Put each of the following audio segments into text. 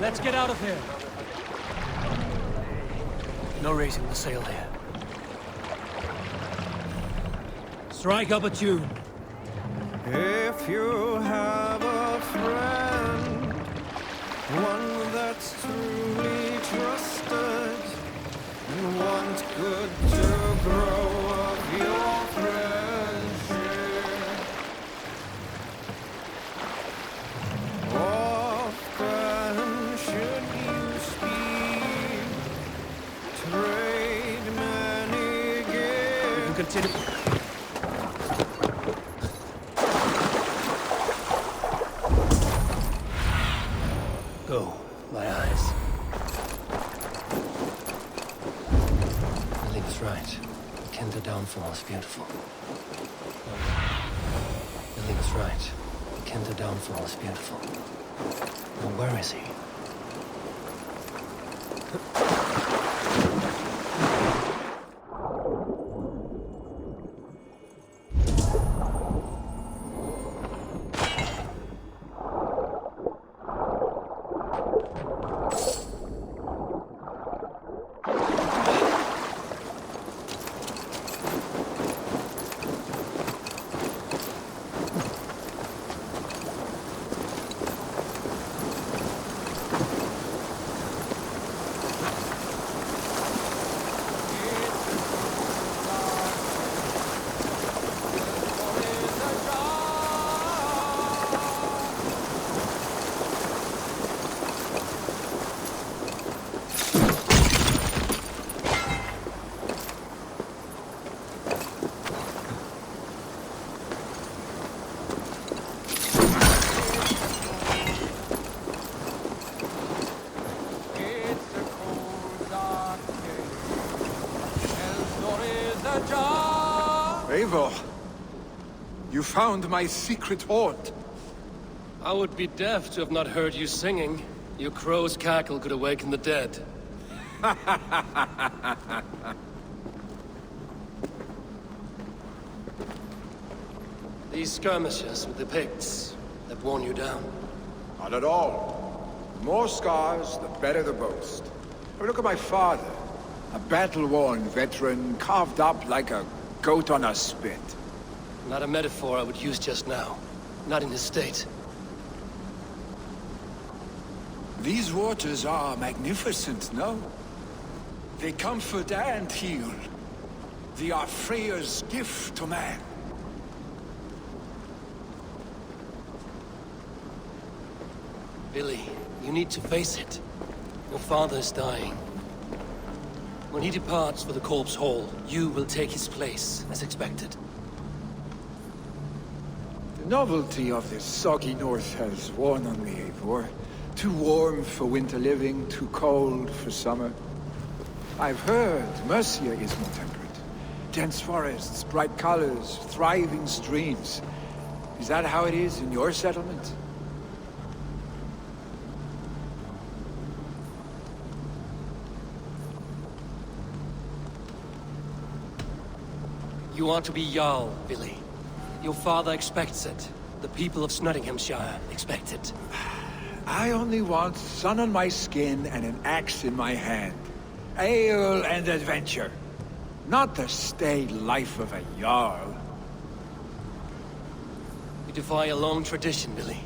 Let's get out of here. No raising the sail here. Strike up a tune. If you have a friend, one that's truly trusted, you want good to grow of your friendship. Often should you speak, trade many gifts. We can continue. Go, my eyes. Lilly was right. The Kinder downfall is beautiful. Lilly was right. The Kinder downfall is beautiful. Now, where is he? Eivor, you found my secret hoard. I would be deaf to have not heard you singing. Your crow's cackle could awaken the dead. These skirmishes with the Picts have worn you down. Not at all. The more scars, the better the boast. But look at my father. A battle-worn veteran, carved up like a goat on a spit. Not a metaphor I would use just now. Not in his state. These waters are magnificent, no? They comfort and heal. They are Freya's gift to man. Billy, you need to face it. Your father is dying. When he departs for the Corpse Hall, you will take his place, as expected. The novelty of this soggy north has worn on me, Eivor. Too warm for winter living, too cold for summer. I've heard Mercia is more temperate. Dense forests, bright colors, thriving streams. Is that how it is in your settlement? You are to be Jarl, Billy. Your father expects it. The people of Nottinghamshire expect it. I only want sun on my skin and an axe in my hand. Ale and adventure. Not the staid life of a Jarl. You defy a long tradition, Billy.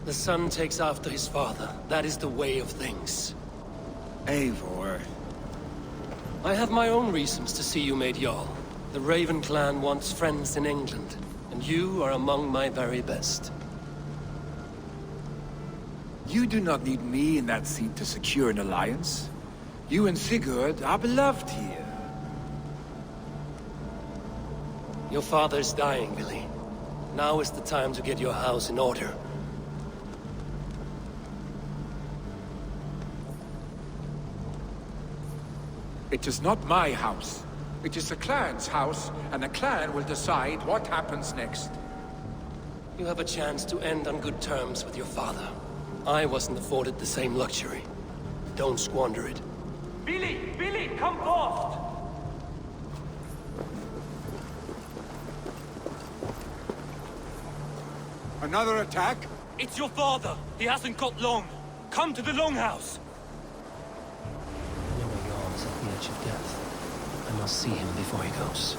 The son takes after his father. That is the way of things. Eivor. I have my own reasons to see you made Jarl. The Raven clan wants friends in England, and you are among my very best. You do not need me in that seat to secure an alliance. You and Sigurd are beloved here. Your father's dying, Billy. Now is the time to get your house in order. It is not my house. It is the clan's house, and the clan will decide what happens next. You have a chance to end on good terms with your father. I wasn't afforded the same luxury. Don't squander it. Billy! Billy, come forth! Another attack? It's your father! He hasn't got long! Come to the Longhouse! I know Eyal is at the edge of death. I must see him before he goes.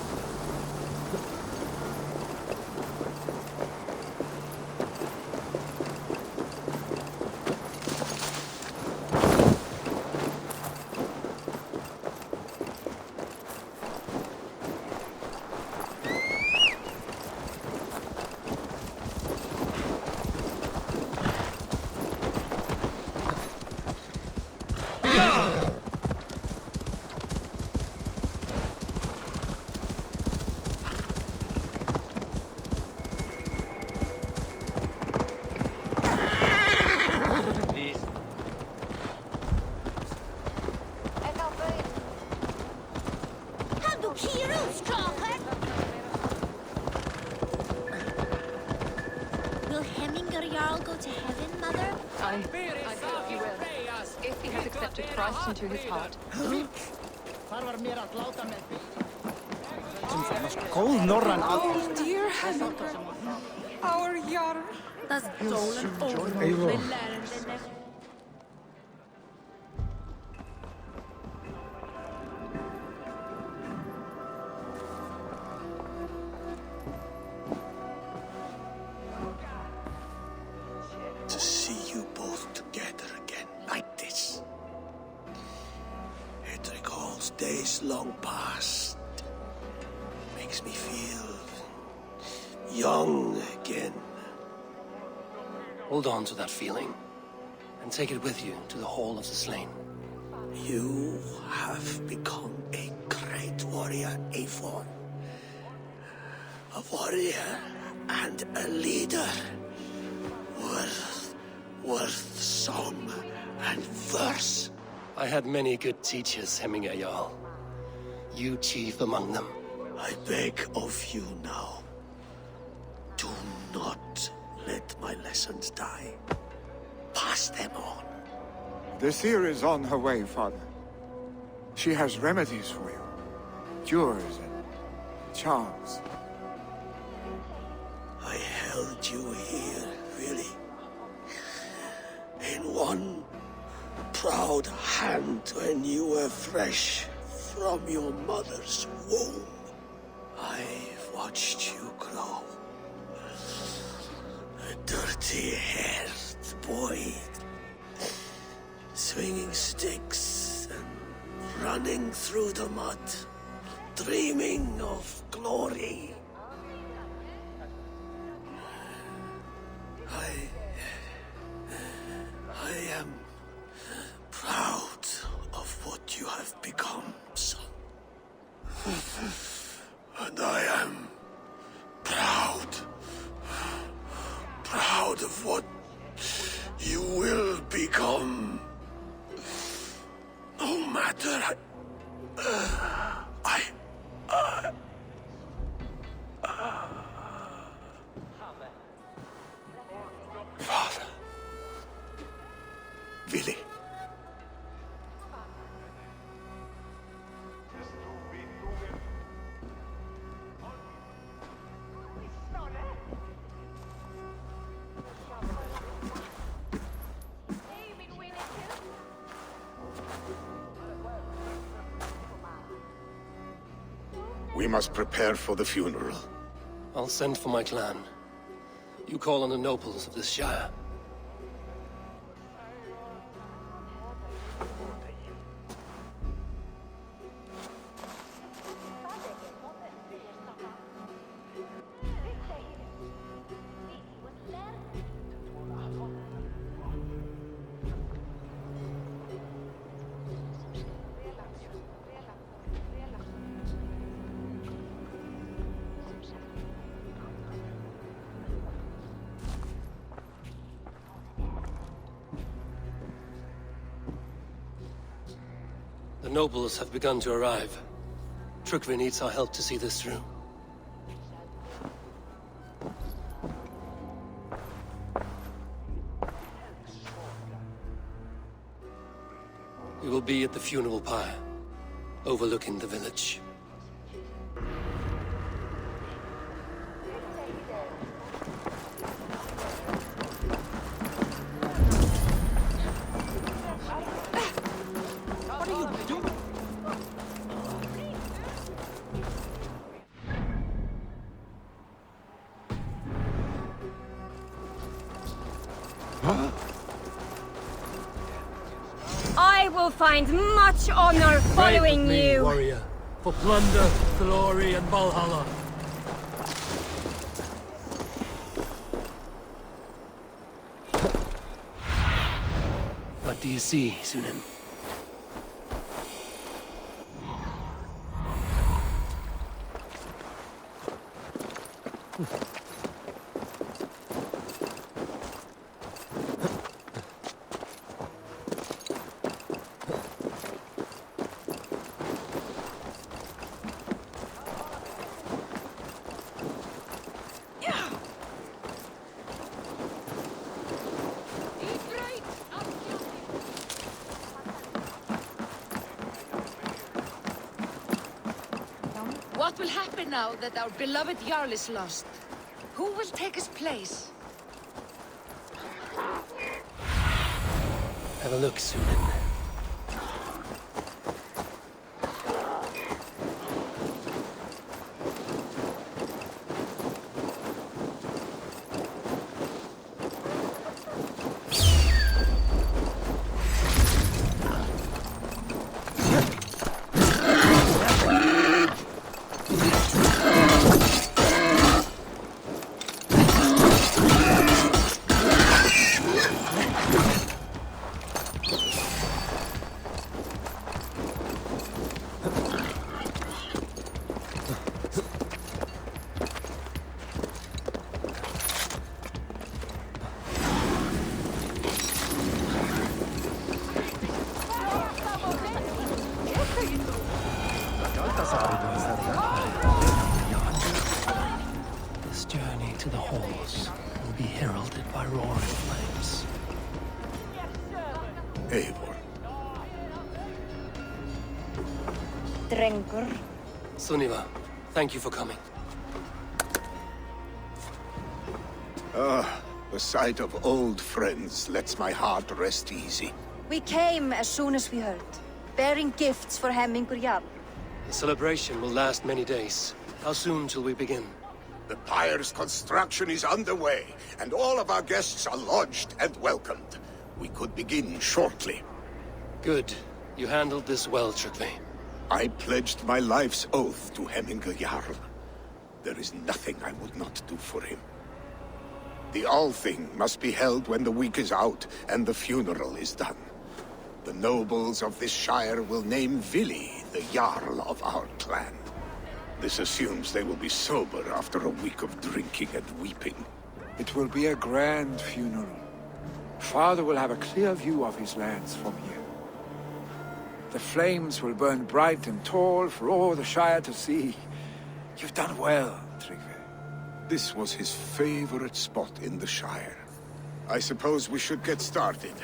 Will Hemminger Jarl go to heaven, Mother? I thought he will, if he has accepted Christ into his heart. Oh, dear Hemminger, our Jarl. Das stolen over Eivor. the land. To see you both together again like this. It recalls days long past. Makes me feel young again. Hold on to that feeling, and take it with you to the Hall of the Slain. You have become a great warrior, Eivor. A warrior and a leader. Worth song and verse. I had many good teachers, Hemminger Jarl. You chief among them. I beg of you now. Do not let my lessons die. Pass them on. The seer is on her way, Father. She has remedies for you. Cures and charms. I held you here, really. In one proud hand when you were fresh from your mother's womb. I've watched you grow. A dirty-haired boy, swinging sticks and running through the mud, dreaming of glory. I am proud of what you have become, son. And I am proud of what you will become. No matter Father. Willy. We must prepare for the funeral. I'll send for my clan. You call on the nobles of this shire. The nobles have begun to arrive. Trukvi needs our help to see this through. We will be at the funeral pyre, overlooking the village. I will find much honor following Pray with me, you. warrior, for plunder, glory, and Valhalla. What do you see, Sunan? What will happen now that our beloved Jarl is lost? Who will take his place? Have a look, Sunan. This journey to the halls will be heralded by roaring flames. Eivor. Drengur. Sunniva, thank you for coming. The sight of old friends lets my heart rest easy. We came as soon as we heard, bearing gifts for Hemmingur Jarl. The celebration will last many days. How soon shall we begin? The pyre's construction is underway, and all of our guests are lodged and welcomed. We could begin shortly. Good. You handled this well, Tryggvi. I pledged my life's oath to Hemmingur Jarl. There is nothing I would not do for him. The Althing must be held when the week is out and the funeral is done. The nobles of this shire will name Vili the Jarl of our clan. This assumes they will be sober after a week of drinking and weeping. It will be a grand funeral. Father will have a clear view of his lands from here. The flames will burn bright and tall for all the Shire to see. You've done well, Tryggvi. This was his favorite spot in the Shire. I suppose we should get started.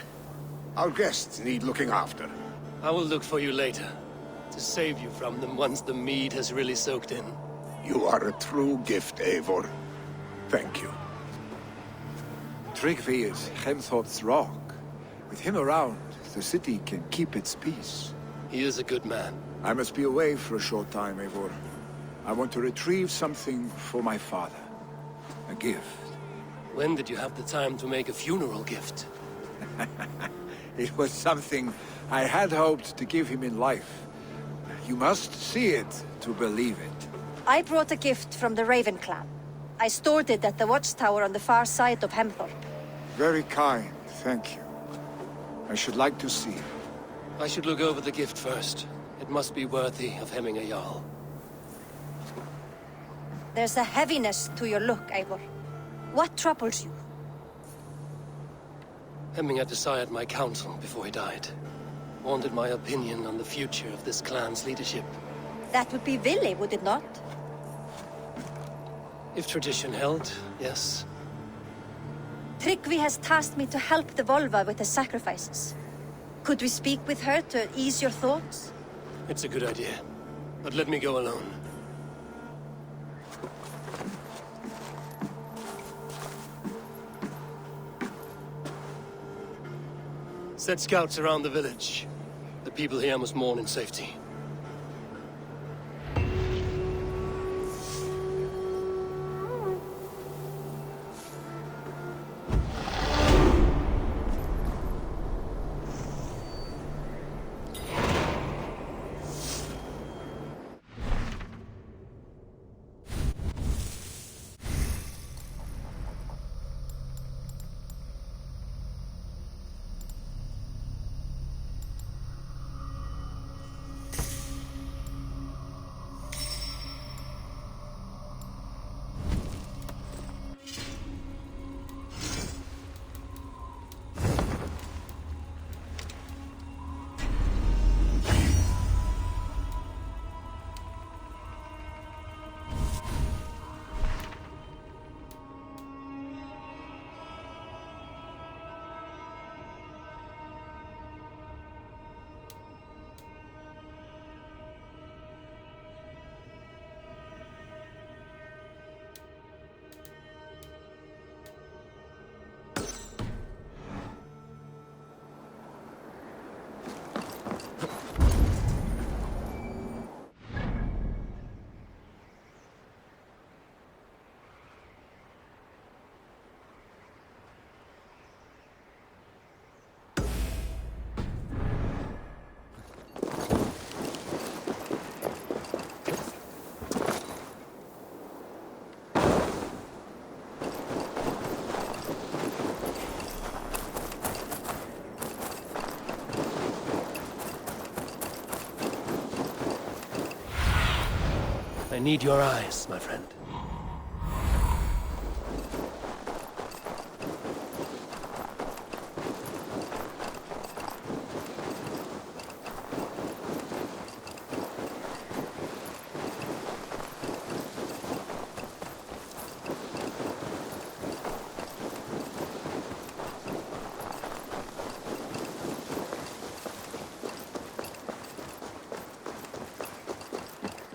Our guests need looking after. I will look for you later, to save you from them once the mead has really soaked in. You are a true gift, Eivor. Thank you. Tryggvi is Hemthorp's rock. With him around, the city can keep its peace. He is a good man. I must be away for a short time, Eivor. I want to retrieve something for my father. A gift. When did you have the time to make a funeral gift? It was something I had hoped to give him in life. You must see it to believe it. I brought a gift from the Raven clan. I stored it at the watchtower on the far side of Hemthorp. Very kind, thank you. I should like to see it. I should look over the gift first. It must be worthy of Hemmingur Jarl. There's a heaviness to your look, Eivor. What troubles you? Hemming had desired my counsel before he died. Wanted my opinion on the future of this clan's leadership. That would be Vili, would it not? If tradition held, yes. Tryggvi has tasked me to help the Volva with the sacrifices. Could we speak with her to ease your thoughts? It's a good idea. But let me go alone. Set scouts around the village. The people here must mourn in safety. I need your eyes, my friend.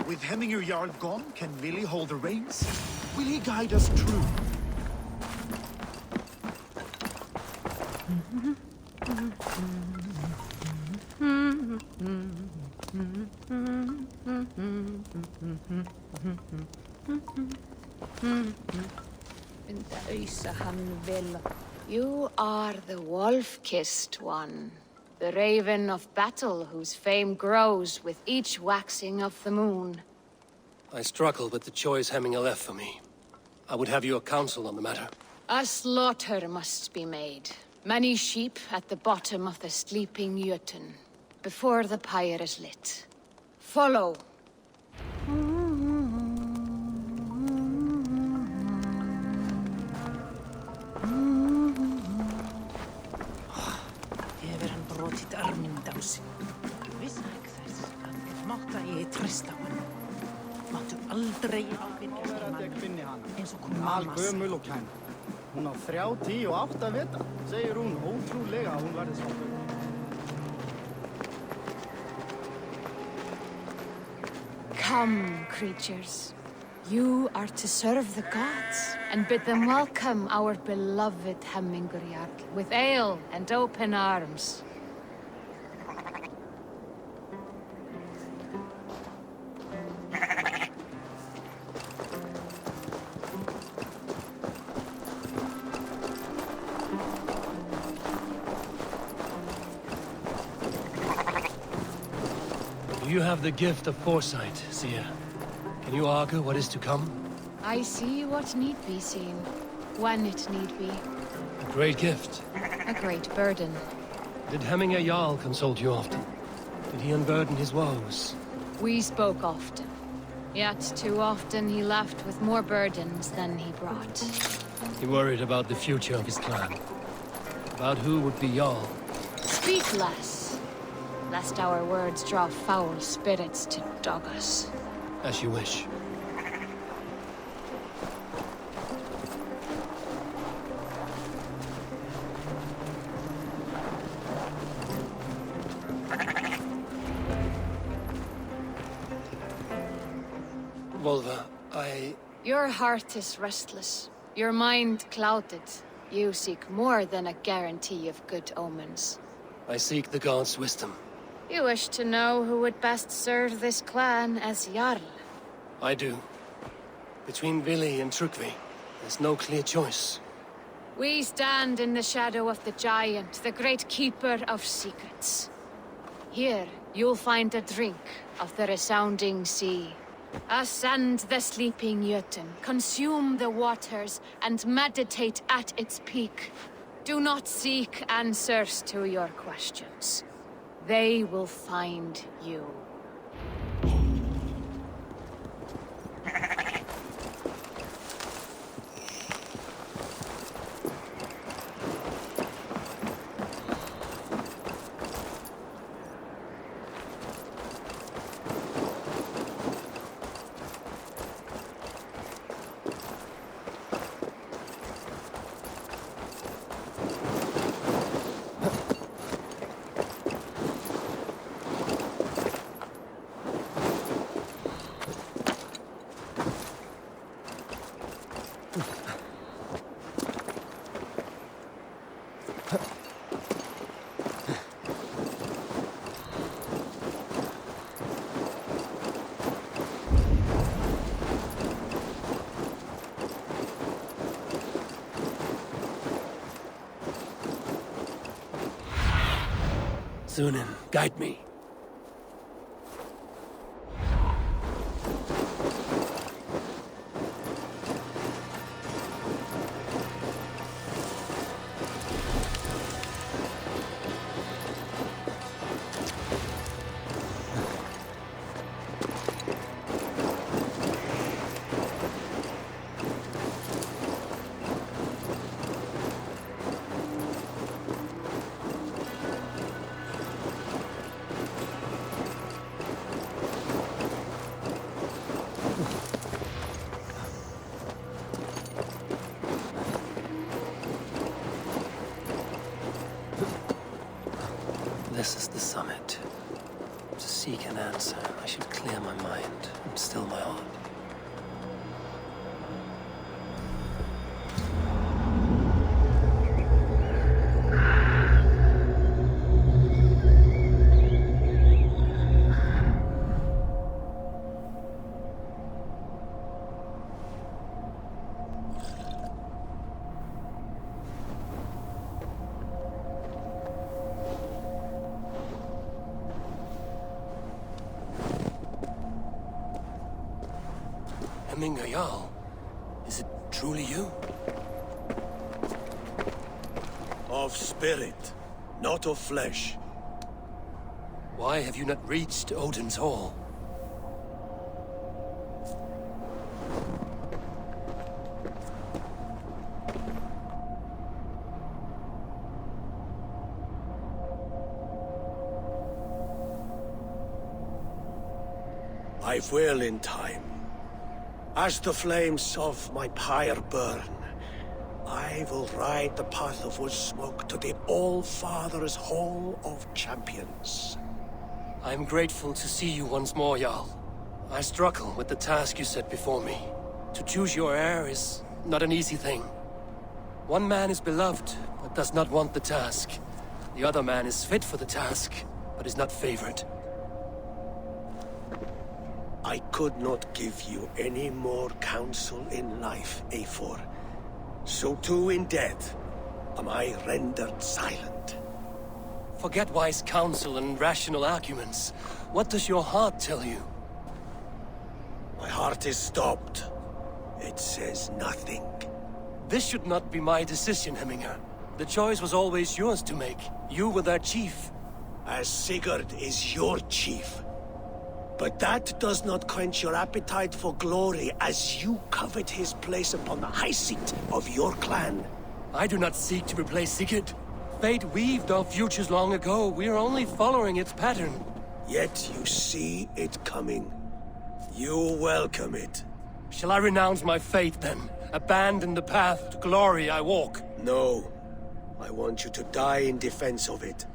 With Hemminger Jarl gone, can Willy hold the reins? Will he guide us true? You are the wolf-kissed one. The raven of battle whose fame grows with each waxing of the moon. I struggle with the choice Hemminger left for me. I would have your counsel on the matter. A slaughter must be made. Many sheep at the bottom of the sleeping Jötun, before the pyre is lit. Follow. Hefur hann brotið arminn dási. Vissi ekki þess að ef mátta ég treysta honum. Máttu aldrei ábyrgjast í mann eins og kom mamma sig. Algömul og kæn. Hún á 3, 10 og 8 vita. Segir hún ótrúlega að hún verði sáttur. Come, creatures. You are to serve the gods, and bid them welcome our beloved Hemminger Jarl with ale and open arms. You have the gift of foresight, seer. Can you argue what is to come? I see what need be seen, when it need be. A great gift. A great burden. Did Hemminger Jarl consult you often? Did he unburden his woes? We spoke often. Yet too often he left with more burdens than he brought. He worried about the future of his clan. About who would be Jarl. Speak less, lest our words draw foul spirits to dog us. As you wish. Volva, Your heart is restless. Your mind clouded. You seek more than a guarantee of good omens. I seek the gods' wisdom. You wish to know who would best serve this clan as Jarl. I do. Between Vili and Trukvi, there's no clear choice. We stand in the shadow of the giant, the great keeper of secrets. Here, you'll find a drink of the resounding sea. Ascend the sleeping Jötun, consume the waters, and meditate at its peak. Do not seek answers to your questions. They will find you. Sunan, guide me. This is the summit. To seek an answer, I should clear my mind and still my heart. Jarl, is it truly you? Of spirit, not of flesh. Why have you not reached Odin's Hall? I will in time. As the flames of my pyre burn, I will ride the path of wood smoke to the All-Father's Hall of Champions. I'm grateful to see you once more, Jarl. I struggle with the task you set before me. To choose your heir is not an easy thing. One man is beloved, but does not want the task. The other man is fit for the task, but is not favored. I could not give you any more counsel in life, Eivor. So too in death am I rendered silent. Forget wise counsel and rational arguments. What does your heart tell you? My heart is stopped. It says nothing. This should not be my decision, Hemminger. The choice was always yours to make. You were their chief. As Sigurd is your chief. But that does not quench your appetite for glory as you covet his place upon the high seat of your clan. I do not seek to replace Sigurd. Fate weaved our futures long ago. We are only following its pattern. Yet you see it coming. You welcome it. Shall I renounce my faith then? Abandon the path to glory I walk? No. I want you to die in defense of it.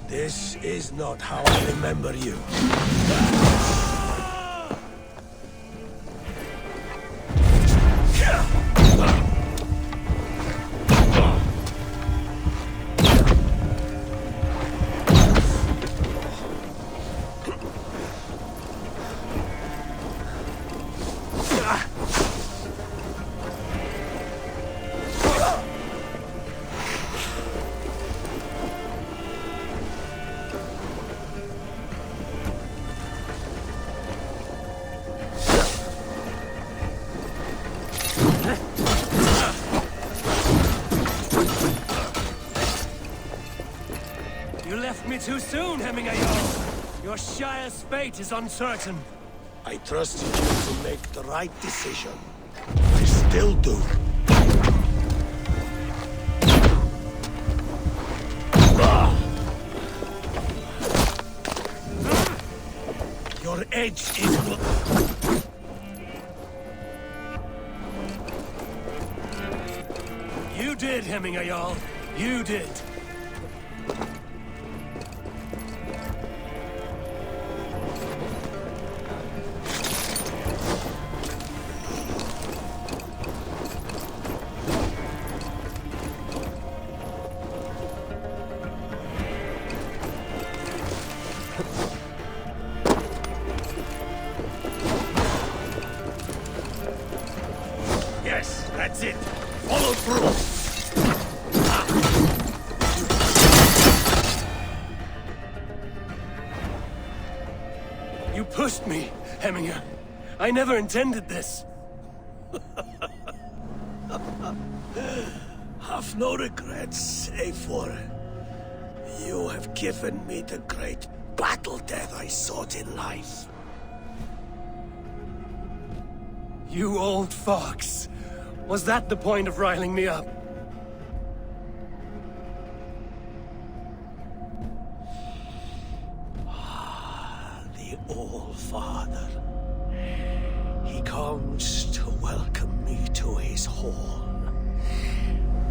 This is not how I remember you. You left me too soon, Hemminger Jarl. Your Shire's fate is uncertain. I trusted you to make the right decision. I still do. Your edge is... You did, Hemminger Jarl. You did. Yes, that's it. Follow through. You pushed me, Hemminger. I never intended this. Have no regrets, Eivor. You have given me the great battle death I sought in life. You old fox. Was that the point of riling me up? The All-Father. He comes to welcome me to his hall.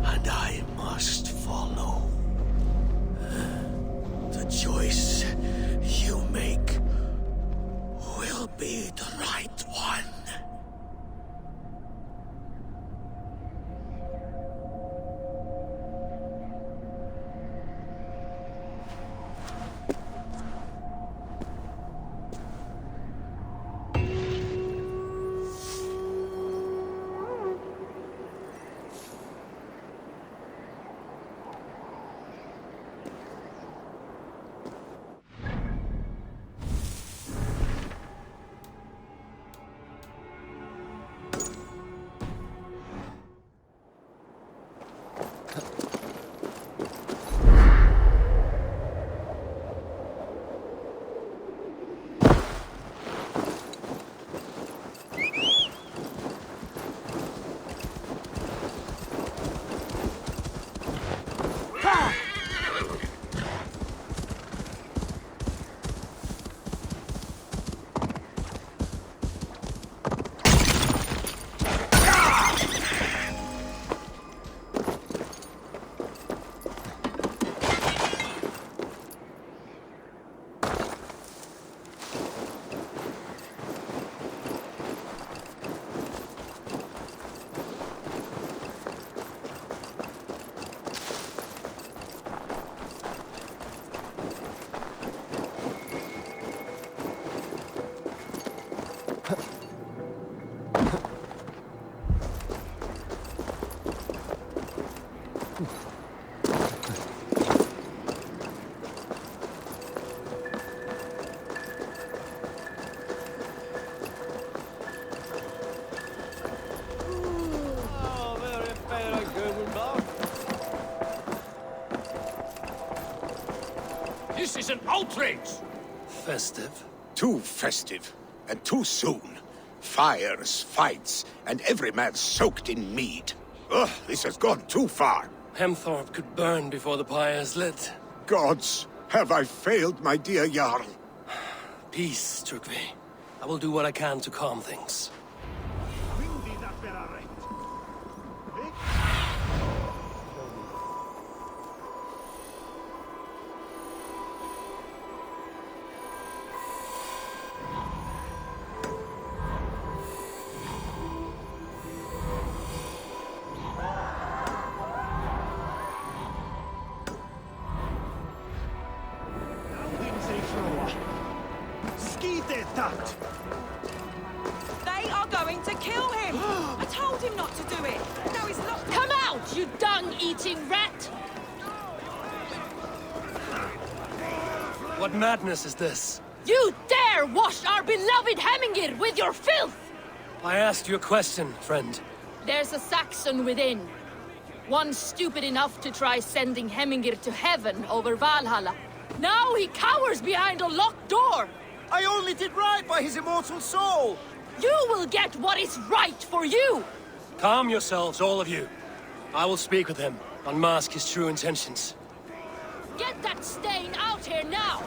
And I must follow. The choice you make will be the right one. This is an outrage! Festive? Too festive, and too soon. Fires, fights, and every man soaked in mead. Ugh, this has gone too far. Hemthorpe could burn before the pyre's lit. Gods, have I failed my dear Jarl? Peace, Trygve. I will do what I can to calm things. They are going to kill him! I told him not to do it! Now he's locked. Come out, you dung-eating rat! What madness is this? You dare wash our beloved Hemingir with your filth! I asked you a question, friend. There's a Saxon within. One stupid enough to try sending Hemingir to heaven over Valhalla. Now he cowers behind a locked door! I only did right by his immortal soul! You will get what is right for you! Calm yourselves, all of you. I will speak with him, unmask his true intentions. Get that stain out here now!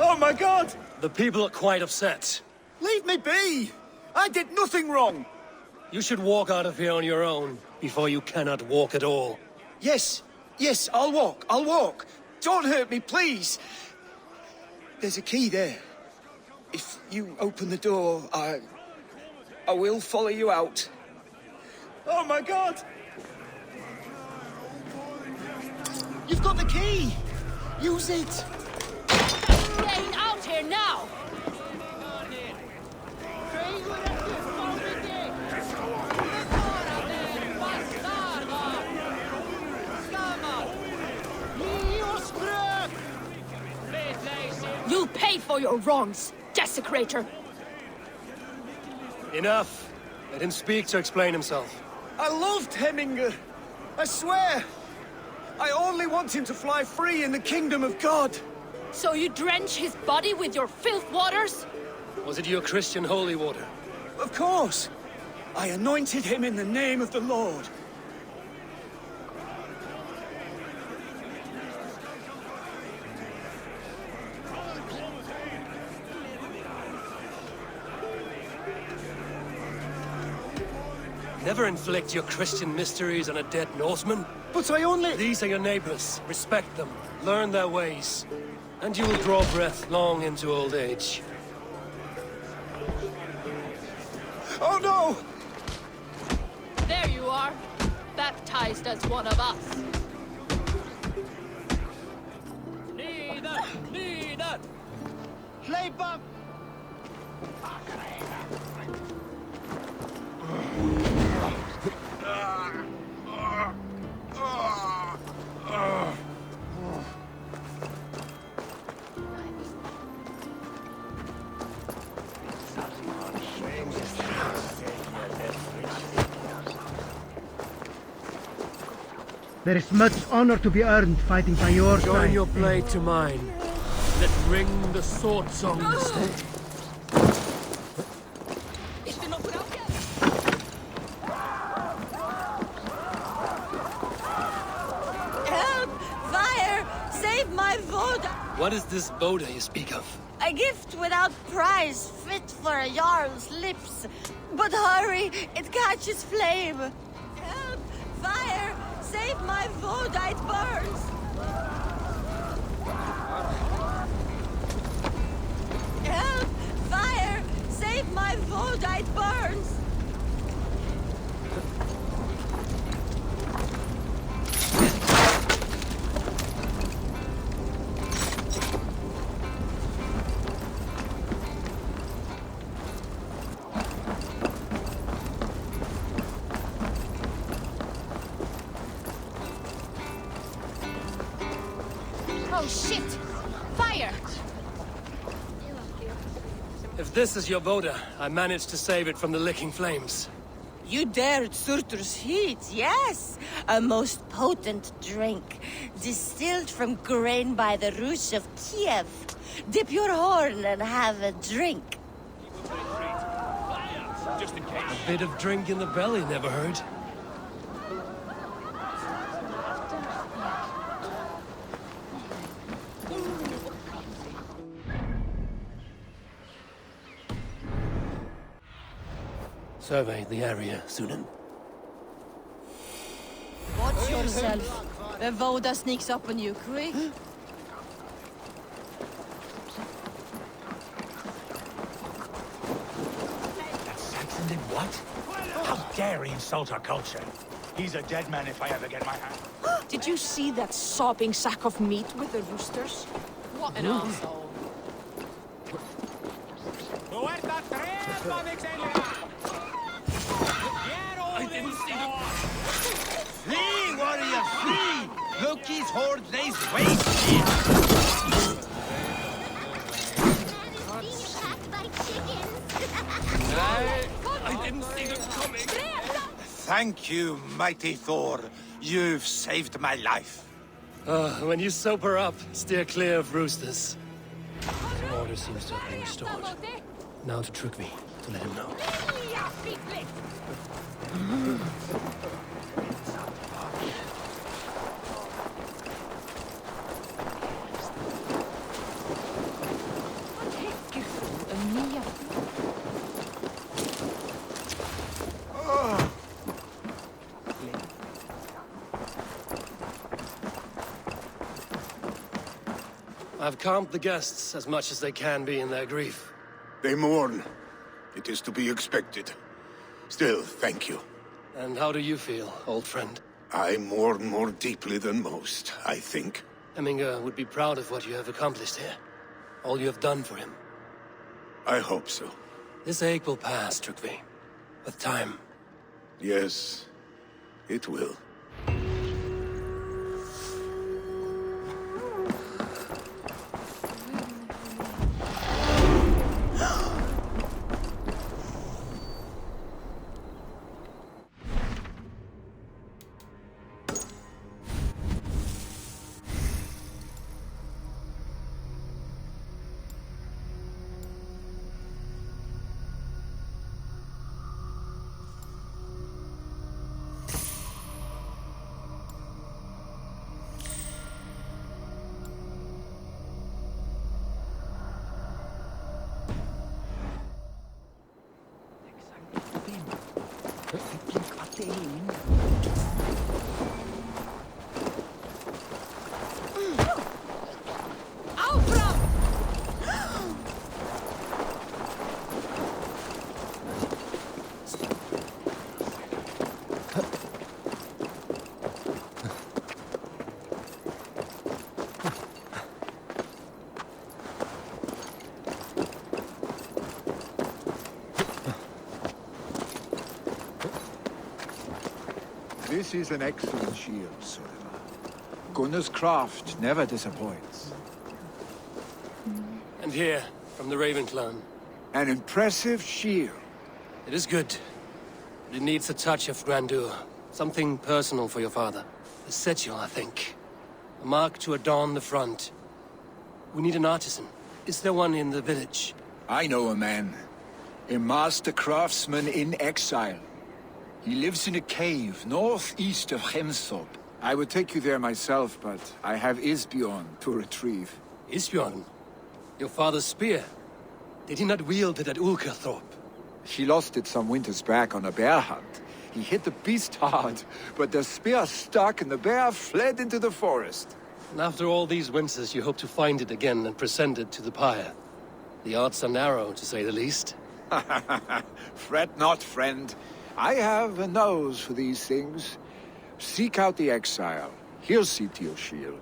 Oh my god! The people are quite upset. Leave me be! I did nothing wrong! You should walk out of here on your own, before you cannot walk at all. Yes, I'll walk. Don't hurt me, please! There's a key there. If you open the door, I will follow you out. Oh my god! You've got the key! Use it! Stain out here now! You'll pay for your wrongs, desecrator! Enough! Let him speak to explain himself. I loved Heminger. I swear. I only want him to fly free in the kingdom of God. So you drench his body with your filth waters? Was it your Christian holy water? Of course. I anointed him in the name of the Lord. Never inflict your Christian mysteries on a dead Norseman. But I only... These are your neighbors. Respect them. Learn their ways. And you will draw breath long into old age. Oh no! There you are, baptized as one of us. Neither! Neither! Släpa! There is much honor to be earned fighting by your side. Join your blade to mine. Let ring the sword song instead. Help! Fire! Save my Voda! What is this Boda you speak of? A gift without price, fit for a Jarl's lips. But hurry, it catches flame. Help! Fire! Save my Voda, it burns! Help! Fire! Save my Voda, it burns! Oh shit! Fire! If this is your Boda, I managed to save it from the licking flames. You dared Surtur's heat, yes! A most potent drink, distilled from grain by the Rus of Kiev. Dip your horn and have a drink. Just in case. A bit of drink in the belly never hurt. Survey the area, Sunan. Watch yourself. The Voda sneaks up on you quick. That Saxon did what? How dare he insult our culture? He's a dead man if I ever get my hand. Did you see that sopping sack of meat with the roosters? What an asshole. I didn't see them! Flee, warrior, flee! Loki's horde lays waste here! Being attacked by chickens! I didn't see them coming! Thank you, mighty Thor. You've saved my life. When you soap her up, steer clear of roosters. Order seems to have been restored. Now to Trugvi, to let him know. I've calmed the guests as much as they can be in their grief. They mourn. It is to be expected. Still, thank you. And how do you feel, old friend? I mourn more deeply than most, I think. Hemminger would be proud of what you have accomplished here. All you have done for him. I hope so. This ache will pass, Trugvi. With time. Yes, it will. This is an excellent shield, Sullivan. Gunnar's craft never disappoints. And here, from the Raven clan. An impressive shield. It is good. But it needs a touch of grandeur. Something personal for your father. A sigil, I think. A mark to adorn the front. We need an artisan. Is there one in the village? I know a man. A master craftsman in exile. He lives in a cave northeast of Hemthorpe. I would take you there myself, but I have Isbjorn to retrieve. Isbjorn? Your father's spear? Did he not wield it at Ulkerthorpe? He lost it some winters back on a bear hunt. He hit the beast hard, but the spear stuck and the bear fled into the forest. And after all these winters, you hope to find it again and present it to the pyre. The odds are narrow, to say the least. Fret not, friend. I have a nose for these things. Seek out the exile. He'll see to your shield.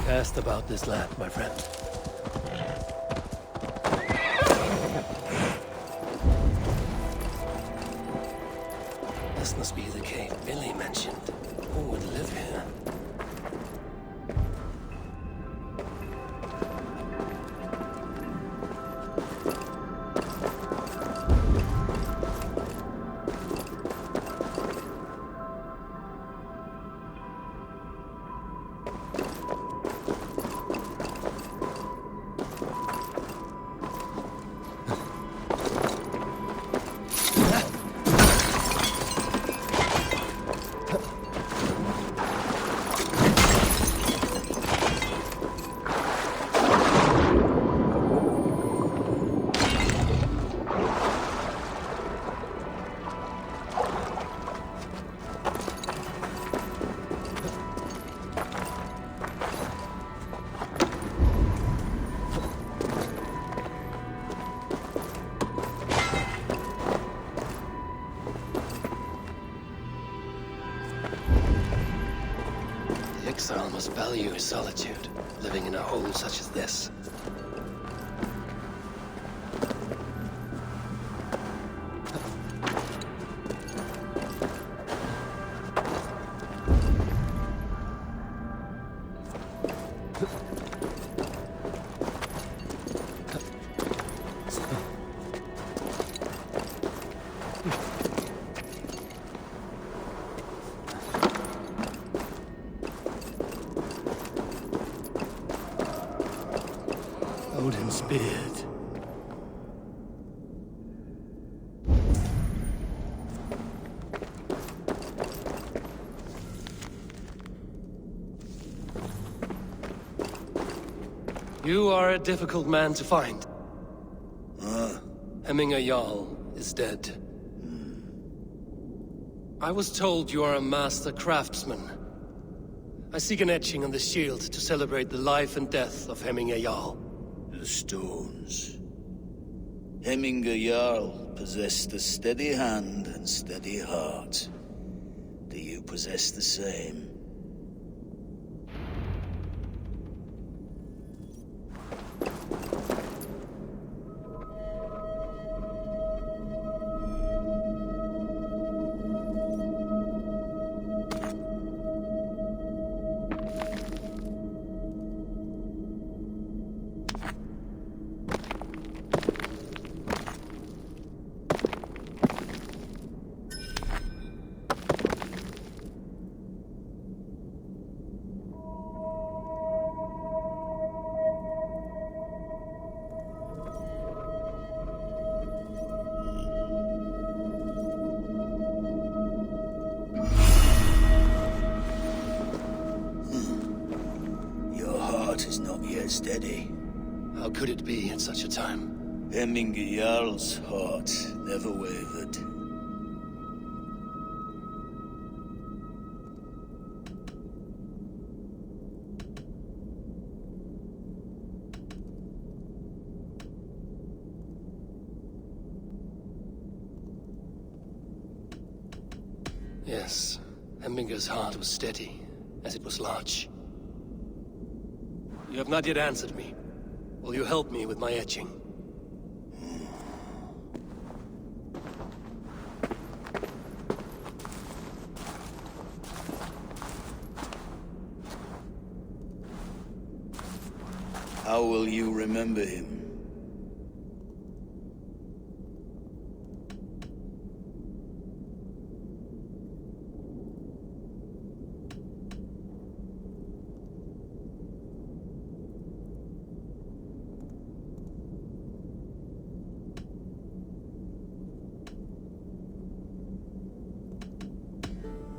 Cast about this land, my friend. This must be the cave Billy mentioned. Who would live here? Exile must value his solitude, living in a hole such as this. Odin's beard. You are a difficult man to find. Hemminger Jarl is dead. I was told you are a master craftsman. I seek an etching on the shield to celebrate the life and death of Hemminger Jarl. The stones. Hemminger Jarl possessed a steady hand and steady heart. Do you possess the same? steady. How could it be at such a time? Hemminger Jarl's heart never wavered. Yes, Hemminger's heart was steady, as it was large. You have not yet answered me. Will you help me with my etching? How will you remember him?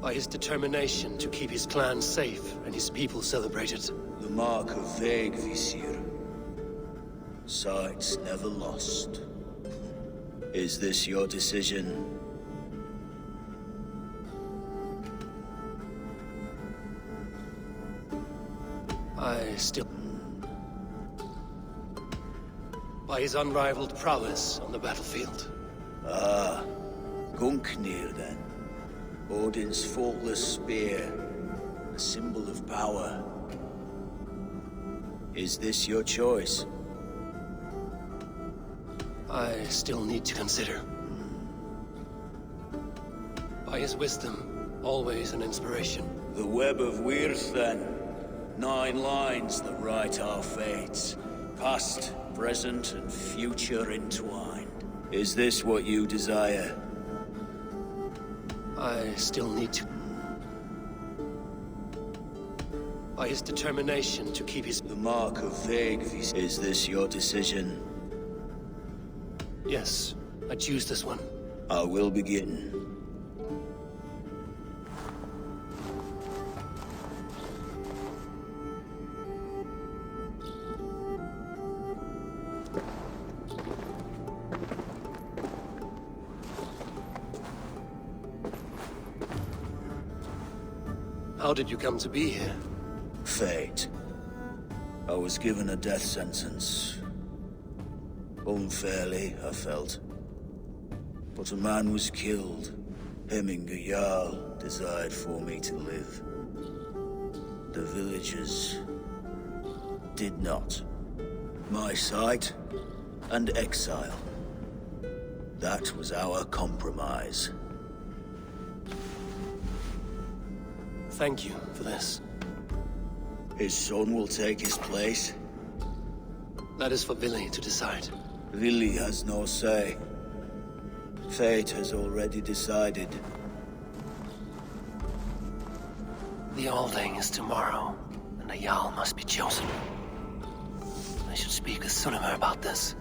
By his determination to keep his clan safe and his people celebrated. The mark of Vegvisir. Sights never lost. Is this your decision? I still... By his unrivaled prowess on the battlefield. Ah, Gungnir then. Odin's faultless spear, a symbol of power. Is this your choice? I still need to consider. By his wisdom, always an inspiration. The web of Wirth, then. 9 lines that write our fates. Past, present, and future entwined. Is this what you desire? I still need to... By his determination to keep his... The mark of Vegvis. Is this your decision? Yes, I choose this one. I will begin. How did you come to be here? Fate. I was given a death sentence. Unfairly, I felt. But a man was killed. Hemminger Jarl desired for me to live. The villagers did not. My sight and exile. That was our compromise. Thank you for this. His son will take his place. That is for Billy to decide. Vili has no say. Fate has already decided. The Alding is tomorrow, and a Jarl must be chosen. I should speak with Sunnema about this.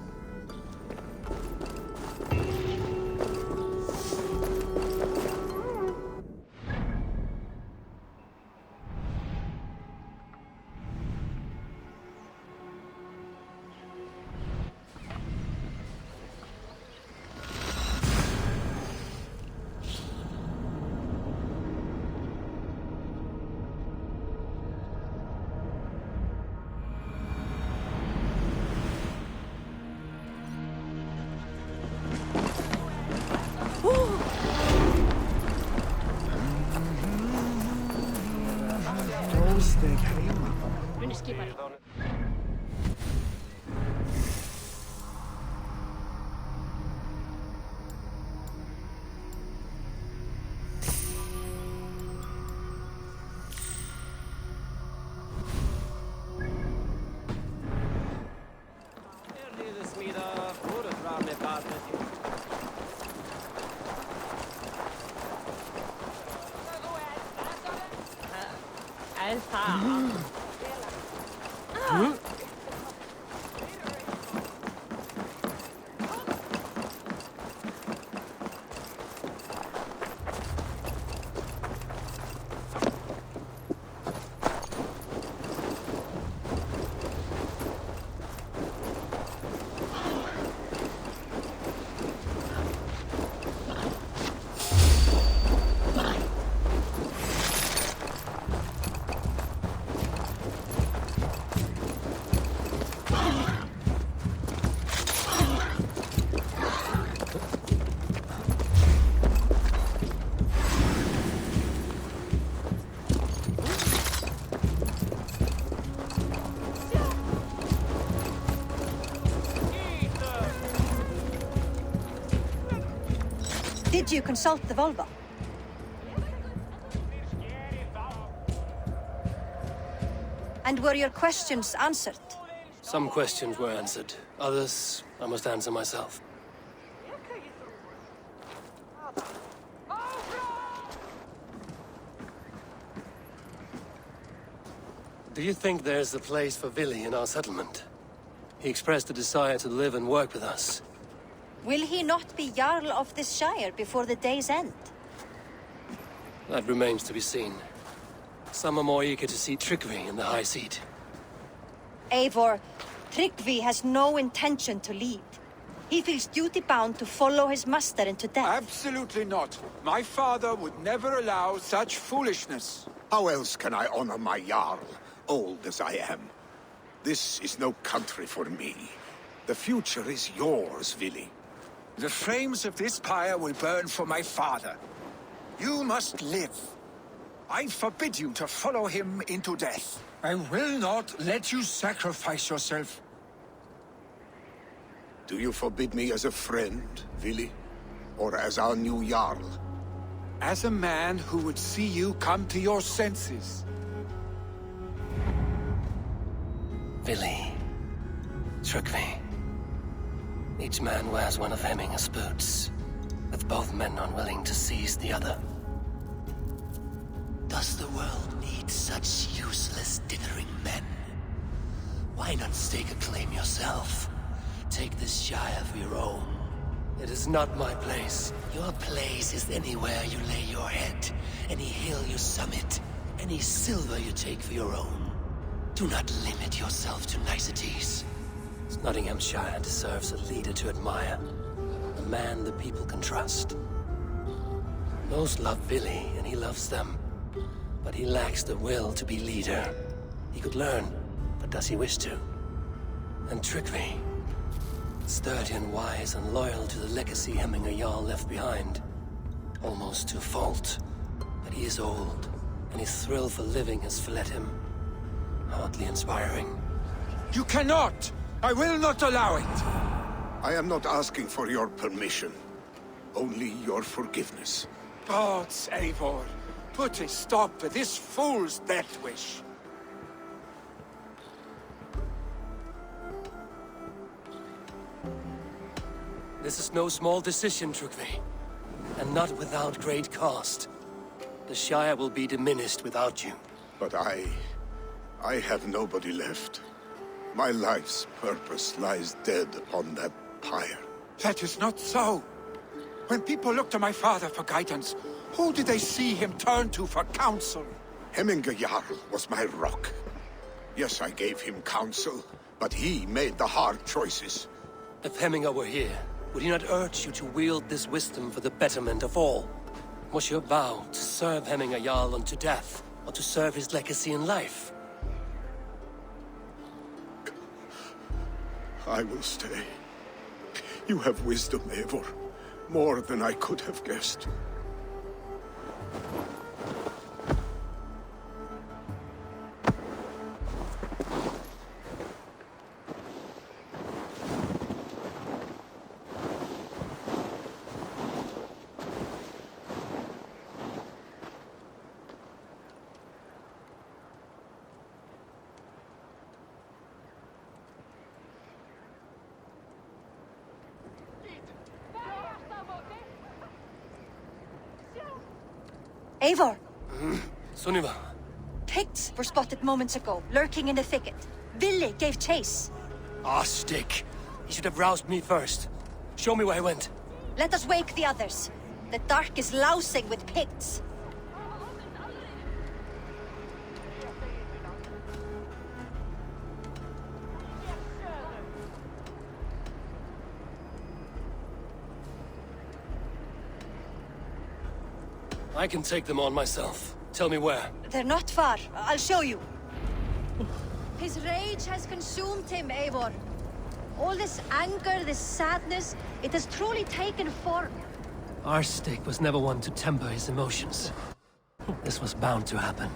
Did you consult the Volva? And were your questions answered? Some questions were answered. Others, I must answer myself. Do you think there's a place for Vili in our settlement? He expressed a desire to live and work with us. Will he not be Jarl of this Shire before the day's end? That remains to be seen. Some are more eager to see Tryggvi in the high seat. Eivor, Tryggvi has no intention to lead. He feels duty-bound to follow his master into death. Absolutely not. My father would never allow such foolishness. How else can I honor my Jarl, old as I am? This is no country for me. The future is yours, Vili. The flames of this pyre will burn for my father. You must live. I forbid you to follow him into death. I will not let you sacrifice yourself. Do you forbid me as a friend, Vili? Or as our new Jarl? As a man who would see you come to your senses. Vili. Tryggvi. Each man wears one of Hemminger's boots, with both men unwilling to seize the other. Does the world need such useless, dithering men? Why not stake a claim yourself? Take this Shire for your own. It is not my place. Your place is anywhere you lay your head, any hill you summit, any silver you take for your own. Do not limit yourself to niceties. Nottinghamshire deserves a leader to admire. A man the people can trust. Most love Vili, and he loves them. But he lacks the will to be leader. He could learn, but does he wish to? And Tryggvi, sturdy and wise and loyal to the legacy Hemminger Jarl left behind. Almost to a fault. But he is old, and his thrill for living has fled him. Hardly inspiring. You cannot! I will not allow it! I am not asking for your permission. Only your forgiveness. Gods, Eivor, put a stop to this fool's death wish. This is no small decision, Tryggvi. And not without great cost. The Shire will be diminished without you. But I have nobody left. My life's purpose lies dead upon that pyre. That is not so. When people look to my father for guidance, who did they see him turn to for counsel? Hemminger Jarl was my rock. Yes, I gave him counsel, but he made the hard choices. If Hemminger were here, would he not urge you to wield this wisdom for the betterment of all? Was your vow to serve Hemminger Jarl unto death, or to serve his legacy in life? I will stay. You have wisdom, Eivor. More than I could have guessed. Eivor! Sunniva! Picts were spotted moments ago, lurking in the thicket. Vili gave chase. Ah, stick! He should have roused me first. Show me where he went. Let us wake the others. The dark is lousing with Picts. I can take them on myself. Tell me where. They're not far. I'll show you. His rage has consumed him, Eivor. All this anger, this sadness, it has truly taken form. Our stick was never one to temper his emotions. This was bound to happen.